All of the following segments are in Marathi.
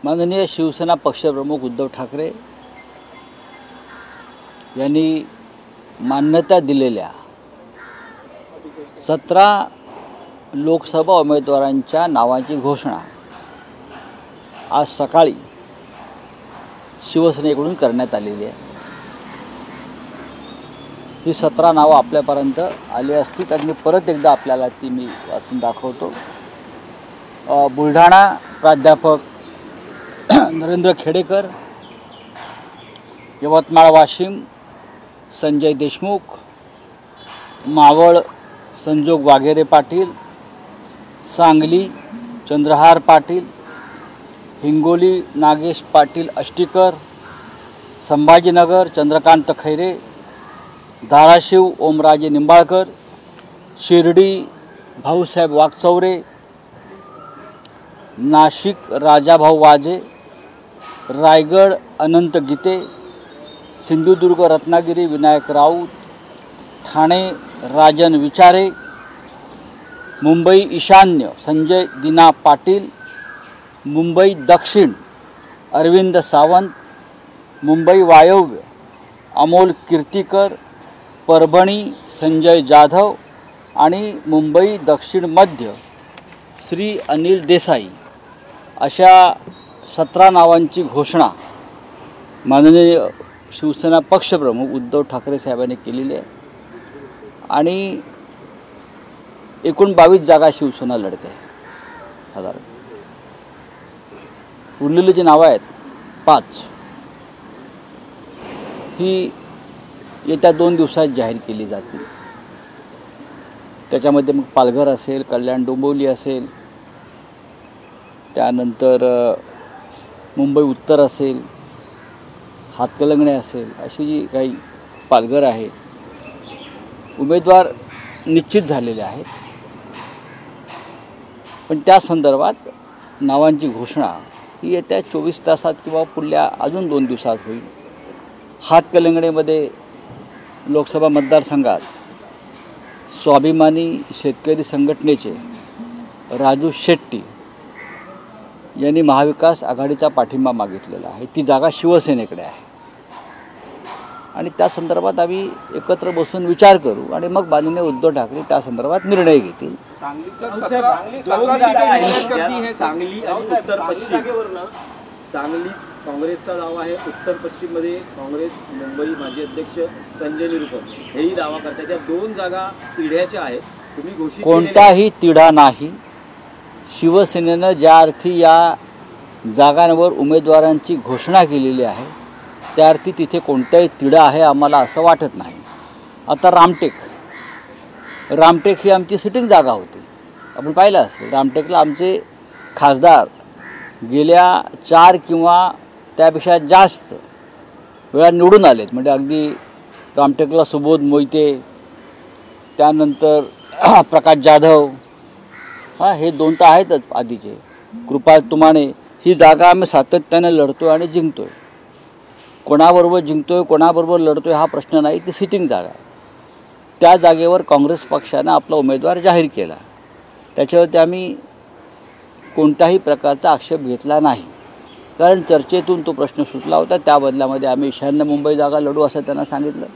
माननीय शिवसेना पक्षप्रमुख उद्धव ठाकरे यांनी मान्यता दिलेल्या 17 लोकसभा उमेदवारांच्या नावांची घोषणा आज सकाळी शिवसेनेकडून करण्यात आलेली आहे। ही 17 नावं आपल्यापर्यंत आली असतील तर मी परत एकदा आपल्याला ती मी वाचून दाखवतो। बुलढाणा प्राध्यापक नरेंद्र खेडेकर, यवतमाळ वाशिम संजय देशमुख, मावळ संजोग वाघेरे पाटील, सांगली चंद्रहार पाटील, हिंगोली नागेश पाटील अष्टीकर, संभाजीनगर चंद्रकांत खैरे, धाराशिव ओमराजे निंबाळकर, शिर्डी भाऊसाहेब वागचौरे, नाशिक राजाभाऊ वाजे, रायगड अनंत गीते, सिंधुदुर्ग रत्नागिरी विनायक राऊत, ठाणे राजन विचारे, मुंबई ईशान्य संजय दिना पाटील, मुंबई दक्षिण अरविंद सावंत, मुंबई वायव्य अमोल कीर्तिकर, परभणी संजय जाधव आणि मुंबई दक्षिण मध्य श्री अनिल देसाई अशा 17 नावांची घोषणा माननीय शिवसेना पक्षप्रमुख उद्धव ठाकरे साहेबांनी केलेली आहे आणि एकूण 22 जागा शिवसेना लढते साधारण। उरलेली जी नावं आहेत 5 ही येत्या 2 दिवसात जाहीर केली जातील। त्याच्यामध्ये मग पालघर असेल, कल्याण डोंबिवली असेल, त्यानंतर मुंबई उत्तर असेल, हातकलंगणे असेल, अशी जी काही पालघर आहे उमेदवार निश्चित झालेले आहेत। पण त्या संदर्भात नावांची घोषणा ही येत्या 24 तासात किंवा पुढल्या अजून 2 दिवसात होईल। हातकलंगणेमध्ये लोकसभा मतदारसंघात स्वाभिमानी शेतकरी संघटनेचे राजू शेट्टी यांनी महाविकास आघाडीचा पाठिंबा मागितलेला आहे। ती जागा शिवसेनेकडे आहे आणि त्या संदर्भात आम्ही एकत्र बसून विचार करू आणि मग माननीय उद्धव ठाकरे त्या संदर्भात निर्णय घेतील। सांगली काँग्रेसचा दावा आहे, उत्तर पश्चिम मध्ये काँग्रेस मुंबई माजी अध्यक्ष संजय निरुपम हेही दावा करतात। त्या 2 जागा तिढ्याच्या आहेत, तुम्ही घोषित कोणताही तिढा नाही। शिवसेनेनं ज्या अर्थी या जागांवर उमेदवारांची घोषणा केलेली आहे त्या अर्थी तिथे कोणताही तिढा आहे आम्हाला असं वाटत नाही। आता रामटेक ही आमची सिटिंग जागा होती, आपण पाहिलं असेल। रामटेकला आमचे खासदार गेल्या 4 किंवा त्यापेक्षा जास्त वेळा निवडून आलेत। म्हणजे अगदी रामटेकला सुबोध मोहिते, त्यानंतर प्रकाश जाधव, हे 2 तर आहेतच आधीचे, कृपाल तुमाणे। ही जागा आम्ही सातत्याने लढतोय आणि जिंकतोय। कोणाबरोबर जिंकतोय कोणाबरोबर लढतोय हा प्रश्न नाही, ती सिटिंग जागा आहे। त्या जागेवर काँग्रेस पक्षानं आपला उमेदवार जाहीर केला, त्याच्यावरती आम्ही कोणत्याही प्रकारचा आक्षेप घेतला नाही, कारण चर्चेतून तो प्रश्न सुटला होता। त्या बदल्यामध्ये आम्ही ईशान्य मुंबई जागा लढू असं त्यांना सांगितलं।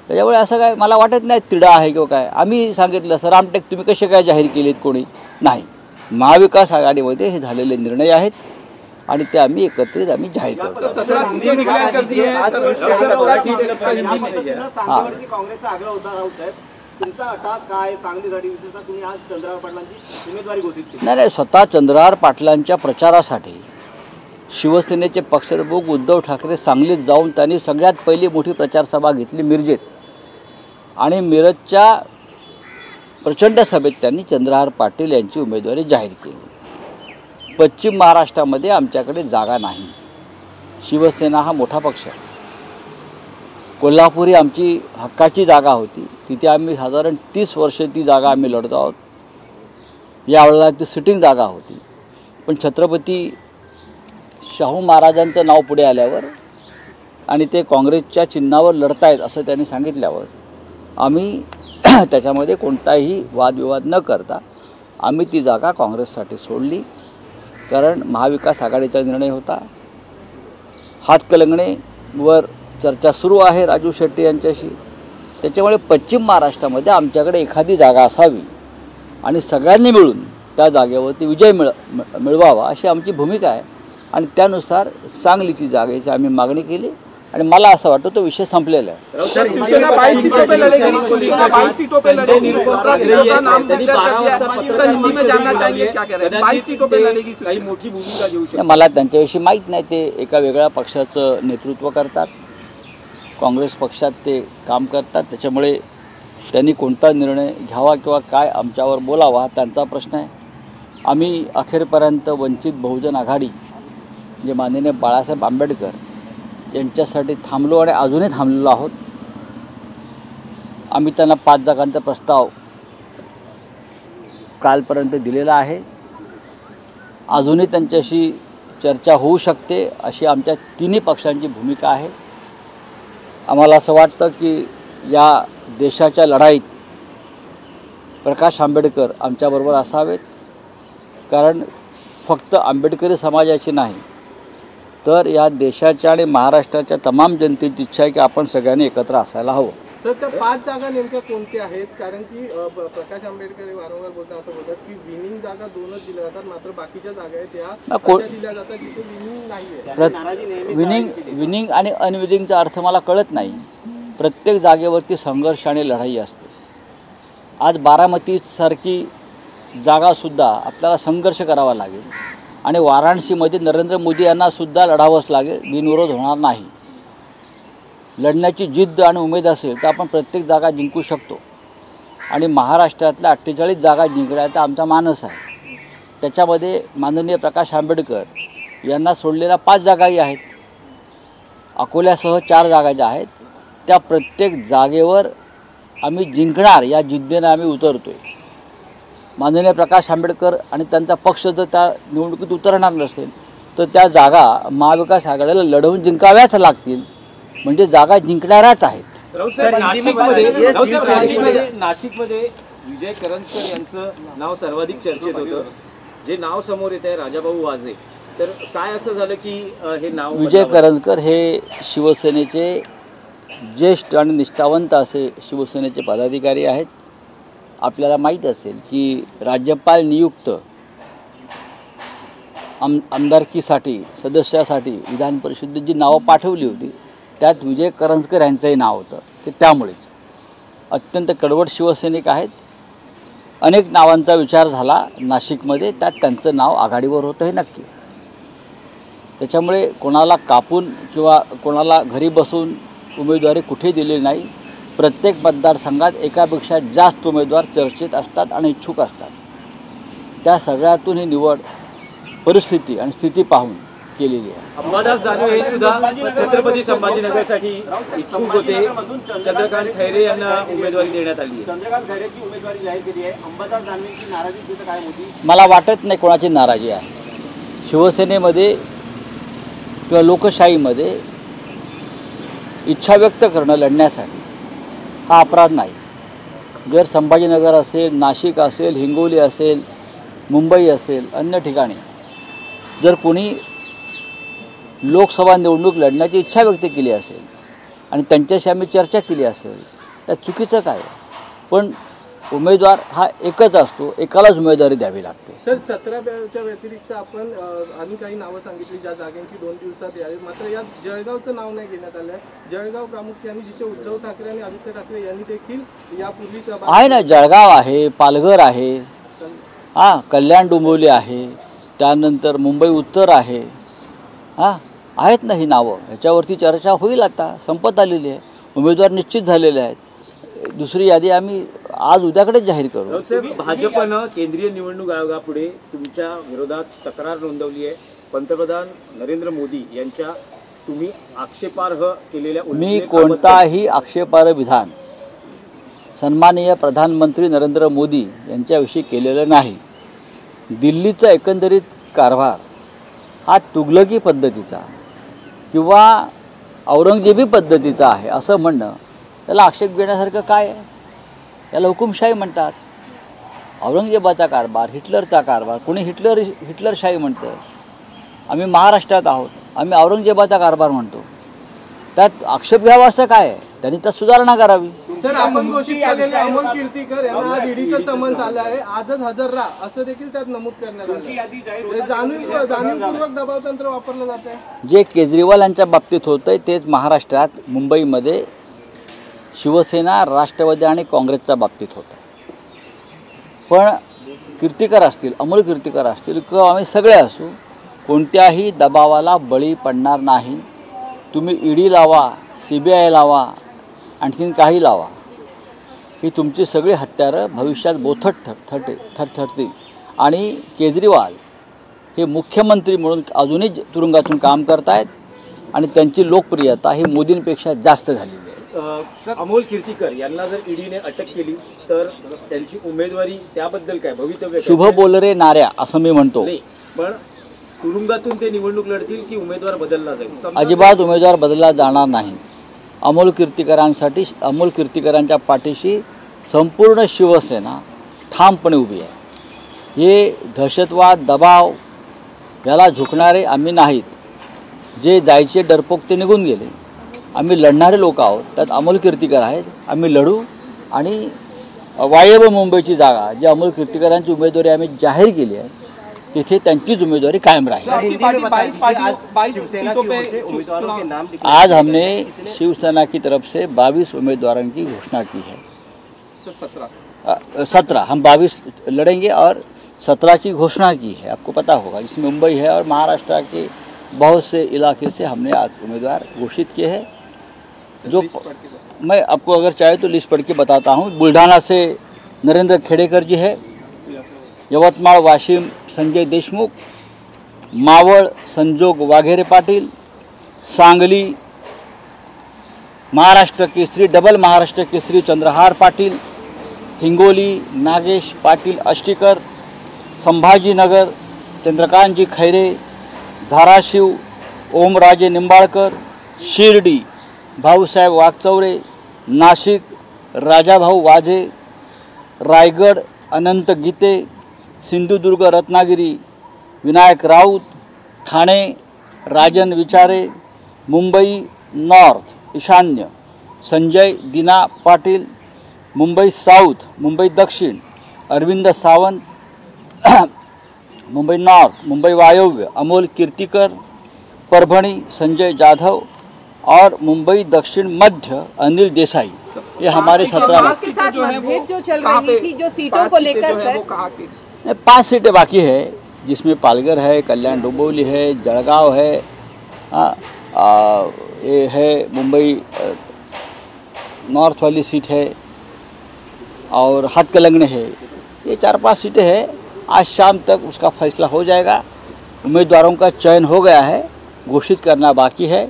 त्याच्यामुळे असं काय मला वाटत नाही तिढा आहे किंवा काय। आम्ही सांगितलं असं रामटेक तुम्ही कसे काय जाहीर केलेत, कोणी नाही। महाविकास आघाडीमध्ये हे झालेले निर्णय आहेत आणि ते आम्ही एकत्रित जाहीर करतो। नाही, स्वतः चंद्रहार पाटलांच्या प्रचारासाठी शिवसेनेचे पक्षप्रमुख उद्धव ठाकरे सांगलीत जाऊन त्यांनी सगळ्यात पहिली मोठी प्रचारसभा घेतली मिरजेत आणि मिरजच्या प्रचंड सभेत त्यांनी चंद्रहार पाटील यांची उमेदवारी जाहीर केली। पश्चिम महाराष्ट्रामध्ये आमच्याकडे जागा नाही। शिवसेना हा मोठा पक्ष आहे। कोल्हापुरी आमची हक्काची जागा होती, तिथे आम्ही साधारण 30 वर्ष ती जागा आम्ही लढतो आहोत। यावेळेला ती सिटिंग जागा होती, पण छत्रपती शाहू महाराजांचं नाव पुढे आल्यावर आणि ते काँग्रेसच्या चिन्हावर लढतायत असं त्यांनी सांगितल्यावर आम्ही त्याच्यामध्ये कोणताही वादविवाद न करता आम्ही ती जागा काँग्रेससाठी सोडली। कारण महाविकास आघाडीचा निर्णय होता. हातकलंगणेवर चर्चा सुरू आहे राजू शेट्टी यांच्याशी. त्याच्यामुळे पश्चिम महाराष्ट्रामध्ये आमच्याकडे एखादी जागा असावी आणि सगळ्यांनी मिळून त्या जागेवरती विजय मिळवावा अशी आमची भूमिका आहे. आणि त्यानुसार सांगलीची जागेची आम्ही मागणी केली आणि मला असं वाटतं तो विषय संपलेला आहे. मला त्यांच्याविषयी माहीत नाही. ते एका वेगळ्या पक्षाचं नेतृत्व करतात, काँग्रेस पक्षात ते काम करतात. त्याच्यामुळे त्यांनी कोणता निर्णय घ्यावा किंवा काय आमच्यावर बोलावा त्यांचा प्रश्न आहे. आम्ही अखेरपर्यंत वंचित बहुजन आघाडी जे माननीय बाळासाहेब आंबेडकर यांच्यासाठी थांबलो आणि अजूनही थांबलेलो आहोत. आम्ही त्यांना 5 जागांचा प्रस्ताव कालपर्यंत दिलेला आहे. अजूनही त्यांच्याशी चर्चा होऊ शकते अशी आमच्या तिन्ही पक्षांची भूमिका आहे. आम्हाला असं वाटतं की या देशाच्या लढाईत प्रकाश आंबेडकर आमच्याबरोबर असावेत. कारण फक्त आंबेडकरी समाजाची नाही तर या देशाच्या आणि महाराष्ट्राच्या तमाम जनतेची इच्छा आहे की आपण सगळ्यांनी एकत्र असायला हवं. सर, त्या 5 जागा नेमक्या कोणत्या आहेत? कारण की प्रकाश आंबेडकर वारंवार बोलताना असं बोलतात की विनिंग जागा 2च दिल्या जातात, मात्र बाकीच्या जागा आहेत त्या दिल्या जातात जिथे विनिंग नाही आहे. विनिंग आणि अनविनिंगचा अर्थ मला कळत नाही. प्रत्येक जागेवरती संघर्ष आणि लढाई असते. आज बारामतीसारखी जागासुद्धा आपल्याला संघर्ष करावा लागेल आणि वाराणसीमध्ये नरेंद्र मोदी यांनासुद्धा लढावंच लागेल. बिनविरोध होणार नाही. लढण्याची जिद्द आणि उमेद असेल तर आपण प्रत्येक जागा जिंकू शकतो. आणि महाराष्ट्रातल्या 48 जागा जिंकण्याचा आमचा मानस आहे. त्याच्यामध्ये माननीय प्रकाश आंबेडकर यांना सोडलेल्या 5 जागाही आहेत. अकोल्यासह 4 जागा ज्या आहेत त्या प्रत्येक जागेवर आम्ही जिंकणार या जिद्दीने आम्ही उतरतोय. माननीय प्रकाश आंबेडकर आणि त्यांचा पक्ष जर त्या निवडणुकीत उतरणार नसेल तर त्या जागा महाविकास आघाडीला लढवून जिंकाव्याच लागतील. म्हणजे जागा जिंकणाऱ्याच आहेत. नाशिकमध्ये विजय करंजकर यांचं नाव सर्वाधिक चर्चेत होतं. जे नाव समोर येत आहे राजाभाऊ वाजे, तर काय असं झालं की हे नाव? विजय करंजकर हे शिवसेनेचे ज्येष्ठ आणि निष्ठावंत असे शिवसेनेचे पदाधिकारी आहेत. आपल्याला माहीत असेल की राज्यपाल नियुक्त आमदारकीसाठी सदस्यासाठी विधान परिषदेत जी नावं पाठवली होती त्यात विजय करंजकर यांचंही नाव होतं. ते त्यामुळेच अत्यंत कडवट शिवसैनिक आहेत. अनेक नावांचा विचार झाला नाशिकमध्ये, त्यात त्यांचं नाव आघाडीवर होतं हे नक्की. त्याच्यामुळे कोणाला कापून किंवा कोणाला घरी बसून उमेदवारी कुठे दिली नाही. प्रत्येक मतदारसंघात एकापेक्षा जास्त उमेदवार चर्चेत असतात आणि इच्छुक असतात. त्या सगळ्यातून ही निवड परिस्थिती आणि स्थिती पाहून केलेली आहे. अंबादास दानवे हे सुद्धा छत्रपती संभाजीनगरसाठी इच्छुक होते. चंद्रकांत खैरे यांना उमेदवारी देण्यात आली आहे. चंद्रकांत खैरेची उमेदवारी जाहीर केली आहे. अंबादास दानवेंची नाराजी तिथं काय होती? मला वाटत नाही कोणाची नाराजी आहे. शिवसेनेमध्ये किंवा लोकशाहीमध्ये इच्छा व्यक्त करणं लढण्यासाठी हा अपराध नाही. जर संभाजीनगर असेल, नाशिक असेल, हिंगोली असेल, मुंबई असेल, अन्य ठिकाणी जर कोणी लोकसभा निवडणूक लढण्याची इच्छा व्यक्त केली असेल आणि त्यांच्याशी आम्ही चर्चा केली असेल तर चुकीचं काय? पण उमेदवार हा एकच असतो, एकालाच उमेदवारी द्यावी लागते. सर, 17च्या व्यतिरिक्त आपण आम्ही काही नावं सांगितली ज्या जागांची 2 दिवसात यावी, मात्र यात जळगावचं नाव नाही घेण्यात आलं आहे. जळगाव प्रामुख्याने जिथे उद्धव ठाकरे आणि आदित्य ठाकरे यांनी देखील यापूर्वी आहे ना, जळगाव आहे, पालघर आहे, कल्याण डोंबिवली आहे, त्यानंतर मुंबई उत्तर आहे. आहेत ना ही नावं. ह्याच्यावरती चर्चा होईल. आता संपत आलेली आहे. उमेदवार निश्चित झालेले आहेत. दुसरी यादी आम्ही आज उद्याकडेच जाहीर करू. भाजपनं केंद्रीय निवडणूक आयोगापुढे तुमच्या विरोधात तक्रार नोंदवली आहे. पंतप्रधान नरेंद्र मोदी यांच्या तुम्ही आक्षेपार्ह केलेल्या मी कोणताही आक्षेपार्ह विधान सन्माननीय प्रधानमंत्री नरेंद्र मोदी यांच्याविषयी केलेलं नाही. दिल्लीचा एकंदरीत कारभार हा तुगलकी पद्धतीचा किंवा औरंगजेबी पद्धतीचा आहे असं म्हणणं त्याला आक्षेप घेण्यासारखं काय आहे? याला हुकुमशाही म्हणतात. औरंगजेबाचा कारभार, हिटलरचा कारभार, कोणी हिटलरशाही म्हणतं, आम्ही महाराष्ट्रात आहोत, आम्ही औरंगजेबाचा कारभार म्हणतो. त्यात आक्षेप घ्यावा असं काय आहे? त्यांनी त्यात सुधारणा करावी. सर, आपण घोषित केलेले अमोल कीर्तीकर यांना आज ईडीचं समन्स आलं आहे, आजच हजर राहा असं देखील त्यात नमूद करण्यात आलं. जाणीवपूर्वक दबावतंत्र वापरलं जात आहे. जे केजरीवाल यांच्या बाबतीत होतंय तेच महाराष्ट्रात मुंबईमध्ये शिवसेना, राष्ट्रवादी आणि काँग्रेसच्या बाबतीत होतं. पण कीर्तीकर असतील, अमोल कीर्तीकर असतील किंवा आम्ही सगळे असू, कोणत्याही दबावाला बळी पडणार नाही. तुम्ही ईडी लावा, CBI लावा, आणखीन काही लावा, ही तुमची सगळी हत्यारं भविष्यात बोथट ठरतील. आणि केजरीवाल हे मुख्यमंत्री म्हणून अजूनही तुरुंगातून काम करतायत आणि त्यांची लोकप्रियता ही मोदींपेक्षा जास्त झालेली आहे. अमोल कीर्तीकर यांना जर ईडीने अटक केली तर त्यांची उमेदवारी, त्याबद्दल काय भवितव्य? शुभ बोलरे नाऱ्या असं मी म्हणतो. पण तुरुंगातून ते निवडणूक लढतील की उमेदवार बदलला जाईल? अजिबात उमेदवार बदलला जाणार नाही. अमोल कीर्तीकरांच्या पाठीशी संपूर्ण शिवसेना ठामपणे उभी आहे. हे दहशतवाद, दबाव याला झुकणारे आम्ही नाहीत. जे जायचे डरपोक ते निघून गेले. आम्ही लढणारे लोक आहोत, त्यात अमोल कीर्तीकर आहेत. आम्ही लढू आणि वायव्य मुंबईची जागा जी अमोल कीर्तीकरांची उमेदवारी आम्ही जाहीर केली आहे तिथे त्यांचीच उम्मीदवारी कायम रहेगी. आज हमने शिवसेना की तरफ से 22 उम्मीदवारों की घोषणा की है. 17 हम 22 लड़ेंगे और 17 की घोषणा की है. आपको पता होगा इसमें मुंबई है और महाराष्ट्र के बहुत से इलाके से हमने आज उम्मीदवार घोषित किए हैं. जो मैं आपको अगर चाहे तो लिस्ट पढ़ के बताता हूँ. बुल्ढाना से नरेंद्र खेडेकर जी है, यवतमाळ वाशिम संजय देशमुख, मावळ संजोग वाघेरे पाटील, सांगली महाराष्ट्र केसरी, डबल महाराष्ट्र केसरी चंद्रहार पाटील, हिंगोली नागेश पाटील अष्टीकर, संभाजीनगर चंद्रकांतजी खैरे, धाराशिव ओमराजे निंबाळकर, शिर्डी भाऊसाहेब वागचौरे, नाशिक राजाभाऊ वाजे, रायगड अनंत गीते, सिंधुदुर्ग रत्नागिरी विनायक राऊत, ठाणे राजन विचारे, मुंबई नॉर्थ ईशान्य संजय दिना पाटील, मुंबई साऊथ मुंबई दक्षिण अरविंद सावंत, मुंबई नॉर्थ मुंबई वायव्य अमोल कीर्तीकर, परभणी संजय जाधव और मुंबई दक्षिण मध्य अनिल देसाई. ये हमारे 17 मतभेद जो चल रही थी जो सीटों को लेकर सर 5 सीटें बाकी है, जिसमें पालघर है, कल्याण डोंबिवली है, जळगाव है, ये है मुंबई नॉर्थ वाली सीट है और हाथकलंगने है. ये 4-5 सीटें हैं. आज शाम तक उसका फैसला हो जाएगा. उम्मीदवारों का चयन हो गया है, घोषित करना बाकी है.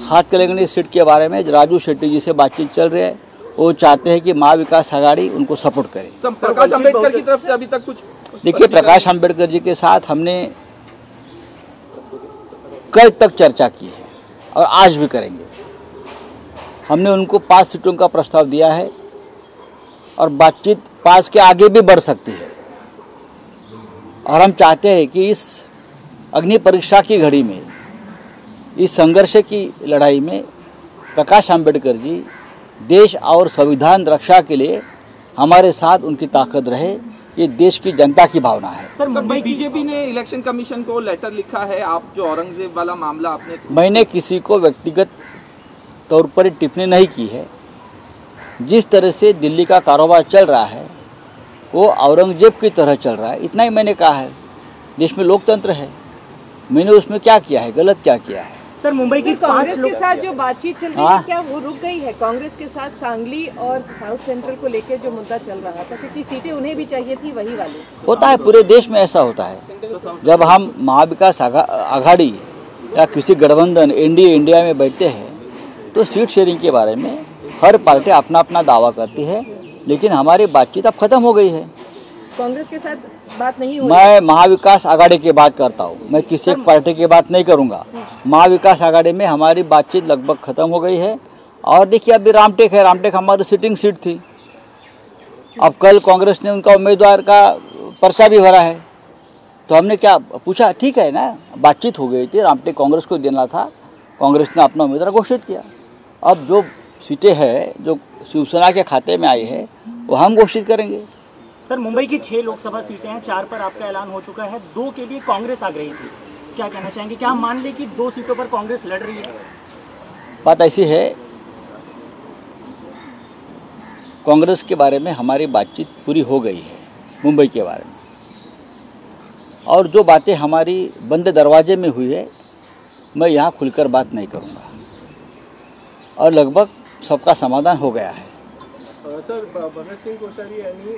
हाथकलंगने सीट के बारे में राजू शेट्टी जी से बातचीत चल रही है. वो चाहते हैं कि महाविकास आघाड़ी उनको सपोर्ट करे. प्रकाश अंबेडकर की तरफ से अभी तक कुछ? देखिए, प्रकाश अंबेडकर जी के साथ हमने कल तक चर्चा की है और आज भी करेंगे. हमने उनको 5 सीटों का प्रस्ताव दिया है और बातचीत 5 के आगे भी बढ़ सकती है. और हम चाहते हैं कि इस अग्नि परीक्षा की घड़ी में, इस संघर्ष की लड़ाई में प्रकाश अंबेडकर जी देश और संविधान रक्षा के लिए हमारे साथ उनकी ताकत रहे. ये देश की जनता की भावना है. सर, मुंबई बीजेपी ने इलेक्शन कमीशन को लेटर लिखा है. आप जो औरंगजेब वाला मामला आपने, मैंने किसी को व्यक्तिगत तौर पर टिप्पणी नहीं की है. जिस तरह से दिल्ली का कारोबार चल रहा है वो औरंगजेब की तरह चल रहा है, इतना ही मैंने कहा है. देश में लोकतंत्र है, मैंने उसमें क्या किया है, गलत क्या किया है. सर, मुंबई की कांग्रेस के साथ जो बातचीत चल रही है क्या वो रुक गई है? कांग्रेस के साथ सांगली और साउथ सेंट्रल को लेकर जो मुद्दा चल रहा था, क्योंकि सीटें उन्हें भी चाहिए थी, वही वाली. होता है, पूरे देश में ऐसा होता है. जब हम महाविकास आघाड़ी या किसी गठबंधन एनडीए इंडिया में बैठते हैं तो सीट शेयरिंग के बारे में हर पार्टी अपना अपना दावा करती है, लेकिन हमारी बातचीत अब खत्म हो गई है. कांग्रेस के साथ बात नहीं हो. मैं महाविकास आघाड़ी की बात करता हूँ, मैं किसी एक पार्टी की बात नहीं करूँगा. महाविकास आघाड़ी में हमारी बातचीत लगभग खत्म हो गई है. और देखिए, अभी रामटेक है, रामटेक हमारी सिटिंग सीट थी. अब कल कांग्रेस ने उनका उम्मीदवार का पर्चा भी भरा है, तो हमने क्या पूछा, ठीक है ना, बातचीत हो गई थी, रामटेक कांग्रेस को देना था, कांग्रेस ने अपना उम्मीदवार घोषित किया। अब जो सीटें हैं जो शिवसेना के खाते में आई है वो हम घोषित करेंगे। सर, मुंबई की 6 लोकसभा सीटें हैं, 4 पर आपका ऐलान हो चुका है, 2 के लिए कांग्रेस आग्रही थी, क्या कहना चाहेंगे? क्या हम मान लें कि 2 सीटों पर कांग्रेस लड़ रही है? बात ऐसी है, कांग्रेस के बारे में हमारी बातचीत पूरी हो गई है मुंबई के बारे में, और जो बातें हमारी बंद दरवाजे में हुई है मैं यहाँ खुलकर बात नहीं करूँगा, और लगभग सबका समाधान हो गया है। सर, भगतसिंग कोश्यारी यांनी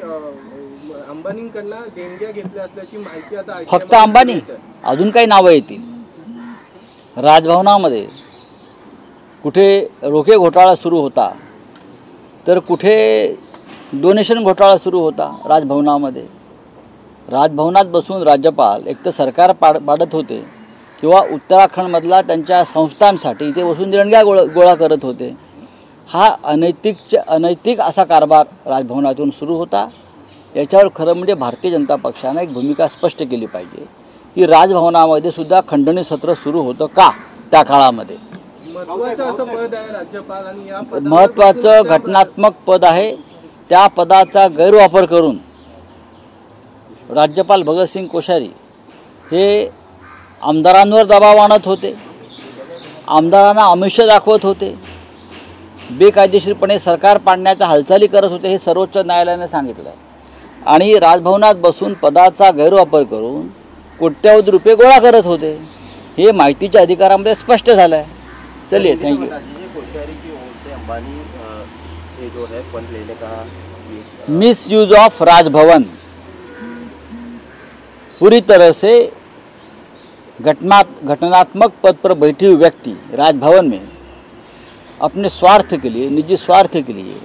अंबानींकडनं देणग्या घेतल्या असल्याची माहिती आता फक्त अंबानी, अजून काही नावं येतील। राजभवनामध्ये कुठे रोखे घोटाळा सुरू होता, तर कुठे डोनेशन घोटाळा सुरू होता राजभवनामध्ये। राजभवनात बसून राज्यपाल एक तर सरकार पाडत होते किंवा उत्तराखंडमधला त्यांच्या संस्थांसाठी इथे बसून देणग्या गोळा करत होते। हा अनैतिक असा कारभार राजभवनातून सुरू होता। याच्यावर खरं म्हणजे भारतीय जनता पक्षाने एक भूमिका स्पष्ट केली पाहिजे की राजभवनामध्ये सुद्धा खंडणी सत्र सुरू होतं का त्या काळामध्ये। महत्त्वाचं घटनात्मक पद आहे, त्या पदाचा गैरवापर करून राज्यपाल भगतसिंग कोश्यारी हे आमदारांवर दबाव आणत होते, आमदारांना आमिष दाखवत होते, बेकायदेशीरपणे सरकार पाडण्याच्या हालचाली करत होते, हे सर्वोच्च न्यायालयाने सांगितलं। आणि राजभवनात बसून पदाचा गैरवापर करून कोट्यवधी रुपये गोळा करत होते, हे माहितीच्या अधिकारामध्ये स्पष्ट झालं आहे। चलिए, thank you. Misuse of Raj Bhavan, पूरी तरह से घटनात्मक पद पर बैठी हुई व्यक्ति राजभवन में अपने स्वार्थ के लिए, निजी स्वार्थ के लिए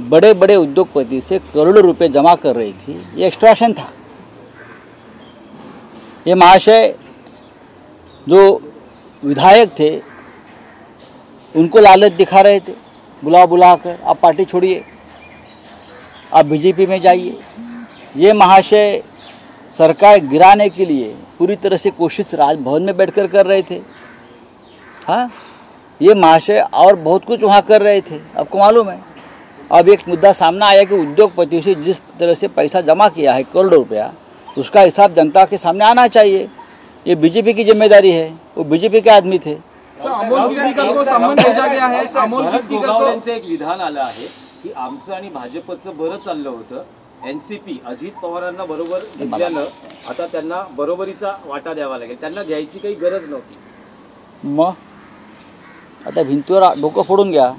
बड़े बड़े उद्योगपति से करोड़ों रुपए जमा कर रही थी, ये एक्सट्रैक्शन था। ये महाशय जो विधायक थे उनको लालच दिखा रहे थे, बुला कर आप पार्टी छोड़िए, आप बीजेपी में जाइए। ये महाशय सरकार गिराने के लिए पूरी तरह से कोशिश राजभवन में बैठकर कर रहे थे। हाँ, ये महाशय और बहुत कुछ वहाँ कर रहे थे, आपको मालूम है। अब एक मुद्दा सामने आया कि उद्योगपतियों से जिस तरह से पैसा जमा किया है करोड़ों रुपया, उसका हिसाब जनता के सामने आना चाहिए। ये बीजेपी की जिम्मेदारी है, वो बीजेपी के आदमी थे। अमोल कीर्तीकर को सम्मान भेजा गया है। अमोल कीर्तीकर यांचं एक विधान आलं आहे की आमचं आणि भाजपचं बरं चाललं होतं, एनसीपी अजित पवारांना बरोबर घेतल्यानं आता त्यांना बरोबरीचा वाटा द्यावा लागेल, त्यांना घ्यायची काही गरज नव्हती। मग आता भिंतीवर डोकं फोडून घ्या,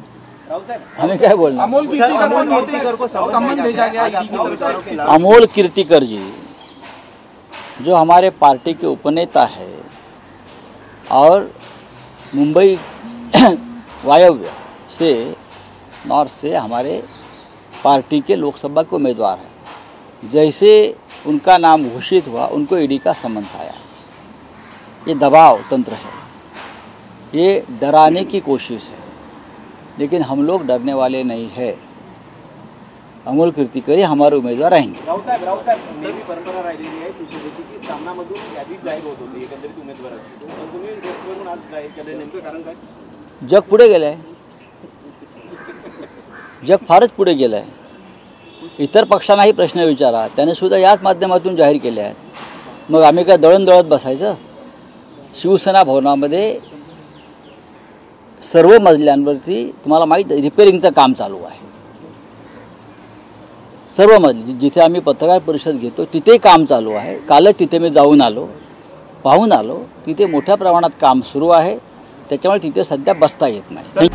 हमें क्या बोलना। अमोल कीर्तीकर को सम्मान भेजा गया। अमोल कीर्तीकर जी जो हमारे पार्टी के उपनेता है और मुंबई वायव्य से, नॉर्थ से हमारे पार्टी के लोकसभा के उम्मीदवार हैं। जैसे उनका नाम घोषित हुआ उनको ईडी का समन्स आया। ये दबाव तंत्र है, ये डराने की कोशिश है, लेकिन हम लोग डरने वाले नहीं है। अमोल कीर्तीकर ही हमारे उम्मीदवार रहेंगे। परंपरा राहिलेली आहे की सामनामधून यादी जाहीर होत होती एकंदरीत उमेदवाराची, पण तुम्ही डेस्कवरून आज जाहीर केलं, नेमकं कारण काय? जग पुढे गेलं आहे, जग फारच पुढे गेलं आहे। इतर पक्षांनाही प्रश्न विचारा, त्याने सुद्धा याच माध्यमातून जाहीर केले आहेत। मग आम्ही काय दळत बसायचं? शिवसेना भवनामध्ये सर्व मजल्यांवरती तुम्हाला माहीत आहे रिपेअरिंगचं काम चालू आहे। सर्व मजले जिथे आम्ही पत्रकार परिषद घेतो तिथे काम चालू आहे। कालच तिथे मी जाऊन आलो, पाहून आलो, तिथे मोठ्या प्रमाणात काम सुरू आहे, त्याच्यामुळे तिथे सध्या बसता येत नाही।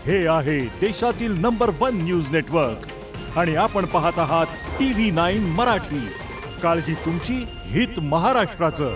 हे आहे देशातील नंबर 1 न्यूज नेटवर्क आणि आपण पाहत आहात TV9 मराठी। काळजी तुमची, हित महाराष्ट्राचं।